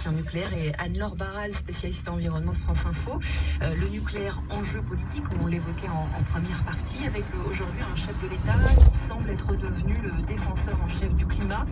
physicien nucléaire, et Anne-Laure Barral, spécialiste environnement de France Info. Le nucléaire, enjeu politique, comme on l'évoquait en première partie, avec aujourd'hui un chef de l'État qui semble être devenu le défenseur en chef du climat.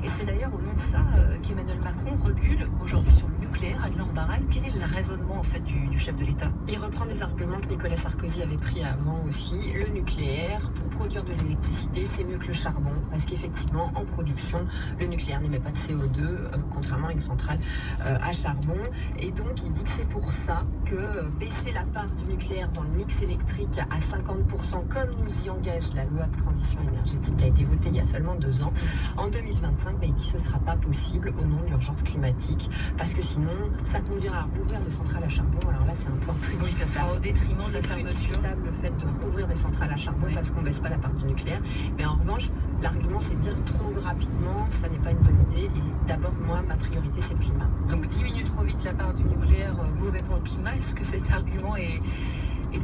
Et c'est d'ailleurs au nom de ça qu'Emmanuel Macron recule aujourd'hui sur le nucléaire. Anne-Laure Barral, quel est le raisonnement en fait du chef de l'État? Il reprend des arguments que Nicolas Sarkozy avait pris avant aussi. Le nucléaire, pour produire de l'électricité, c'est mieux que le charbon, parce qu'effectivement, en production, le nucléaire n'émet pas de CO2, contrairement à une centrale à charbon. Et donc, il dit que c'est pour ça que baisser la part du nucléaire dans le mix électrique à 50%, comme nous y engage la loi de transition énergétique qui a été votée il y a seulement 2 ans, en 2025, il dit que ce ne sera pas possible au nom de l'urgence climatique, parce que sinon, ça conduira à rouvrir des centrales à charbon. Alors là, c'est un point plus discutable. Ça sera au détriment de la fermeture. C'est discutable le fait de rouvrir des centrales à charbon parce qu'on ne baisse pas la part du nucléaire. Mais en revanche, l'argument, c'est de dire trop rapidement, ça n'est pas une bonne idée. Et d'abord, moi, ma priorité, c'est le climat. Donc diminuer trop vite la part du nucléaire, mauvais pour le climat. Est-ce que cet argument est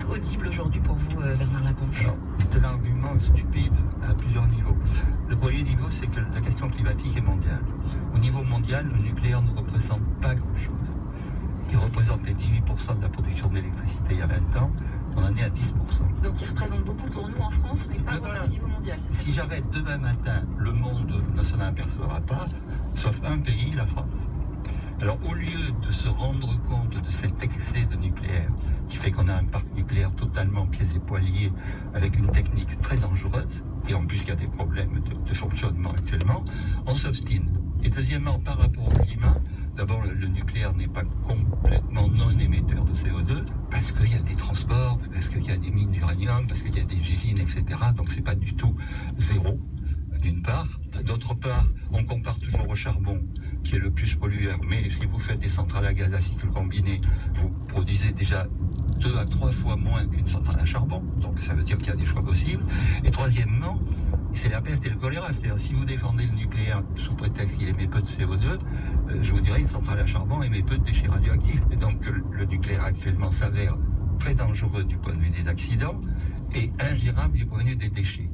audible aujourd'hui pour vous, Bernard Laponche? Alors, c'est un argument stupide à plusieurs niveaux. Le premier niveau, c'est que la question climatique est mondiale. Au niveau mondial, le nucléaire ne représente pas grand-chose. Il représentait 18% de la production d'électricité il y a 20 ans. On en est à 10%. Donc il représente beaucoup pour nous en France, mais pas au niveau mondial. C'est ça. Si j'arrête demain matin, le monde ne s'en apercevra pas, sauf un pays, la France. Alors au lieu de se rendre compte de cet excès de nucléaire, qui fait qu'on a un parc nucléaire totalement pieds et poings liés, avec une technique très dangereuse, et en plus il y a des problèmes de fonctionnement actuellement, on s'obstine. Et deuxièmement, par rapport au climat, d'abord, le nucléaire n'est pas complètement non émetteur de CO2 parce qu'il y a des transports, parce qu'il y a des mines d'uranium, parce qu'il y a des usines, etc. Donc c'est pas du tout zéro, d'une part. D'autre part, on compare toujours au charbon, qui est le plus pollueur. Mais si vous faites des centrales à gaz à cycle combiné, vous produisez déjà 2 à 3 fois moins qu'une centrale à charbon. Donc ça veut dire qu'il y a des choix possibles. Et troisièmement, c'est la peste et le choléra. C'est-à-dire, si vous défendez le nucléaire sous prétexte qu'il émet peu de CO2, je vous dirais une centrale à charbon émet peu de déchets radioactifs. Et donc, le nucléaire actuellement s'avère très dangereux du point de vue des accidents et ingérable du point de vue des déchets.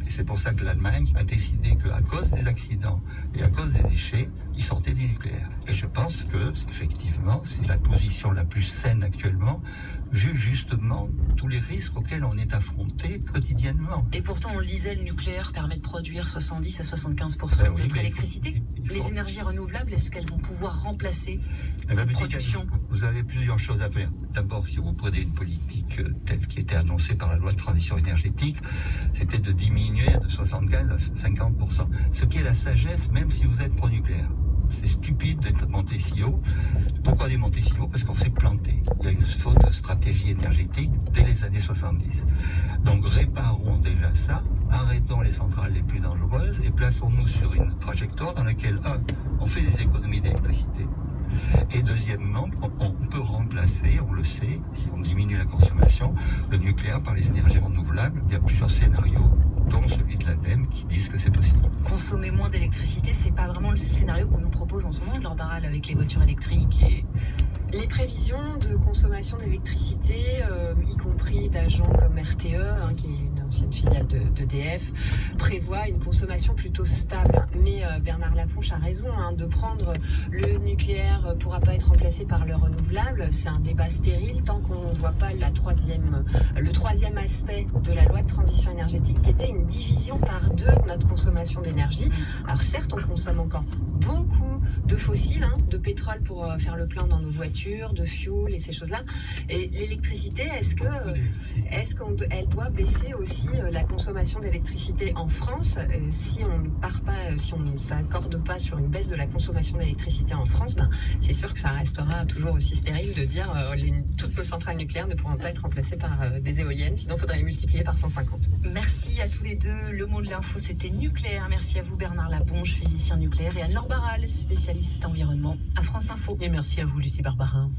Et c'est pour ça que l'Allemagne a décidé qu'à cause des accidents et à cause des déchets, ils sortaient du nucléaire. Et je pense que, effectivement, c'est la position la plus saine actuellement, vu justement tous les risques auxquels on est affronté quotidiennement. Et pourtant, on le disait, le nucléaire permet de produire 70 à 75% de notre électricité. Les énergies renouvelables, est-ce qu'elles vont pouvoir remplacer cette production? Vous avez plusieurs choses à faire. D'abord, si vous prenez une politique telle qui était annoncée par la loi de transition énergétique, c'était de diminuer de 75 à 50%. Ce qui est la sagesse, même si vous êtes pro-nucléaire. C'est stupide d'être monté si haut. Pourquoi on est monté si haut? Parce qu'on s'est planté. Il y a une faute de stratégie énergétique dès les années 70. Donc réparons déjà ça, arrêtons les centrales les plus dangereuses et plaçons-nous sur une trajectoire dans laquelle, on fait des économies d'électricité. Et deuxièmement, on peut remplacer, on le sait, si on diminue la consommation, le nucléaire par les énergies renouvelables. Il y a plusieurs scénarios, dont celui de l'ADEME, qui disent que c'est possible. Consommer moins d'électricité, c'est pas vraiment le scénario qu'on nous propose en ce moment, Anne-Laure Barral, avec les voitures électriques et... Les prévisions de consommation d'électricité, y compris d'agents comme RTE, qui est une ancienne filiale d'EDF, prévoient une consommation plutôt stable. Mais Bernard Laponche a raison, de prendre le nucléaire pourra pas être remplacé par le renouvelable. C'est un débat stérile tant qu'on ne voit pas le troisième aspect de la loi de transition énergétique, qui était une division par 2 de notre consommation d'énergie. Alors certes, on consomme encore beaucoup de fossiles, de pétrole pour faire le plein dans nos voitures, de fuel et ces choses-là. Et l'électricité, est-ce qu'elle doit baisser aussi la consommation d'électricité en France si on ne s'accorde pas sur une baisse de la consommation d'électricité en France, c'est sûr que ça restera toujours aussi stérile de dire toutes nos centrales nucléaires ne pourront pas être remplacées par des éoliennes, sinon il faudrait les multiplier par 150. Merci à tous les deux. Le mot de l'info, c'était nucléaire. Merci à vous, Bernard Laponche, physicien nucléaire, et Anne-Laure Barral, spécialiste environnement à France Info. Et merci à vous, Lucie Barbarin.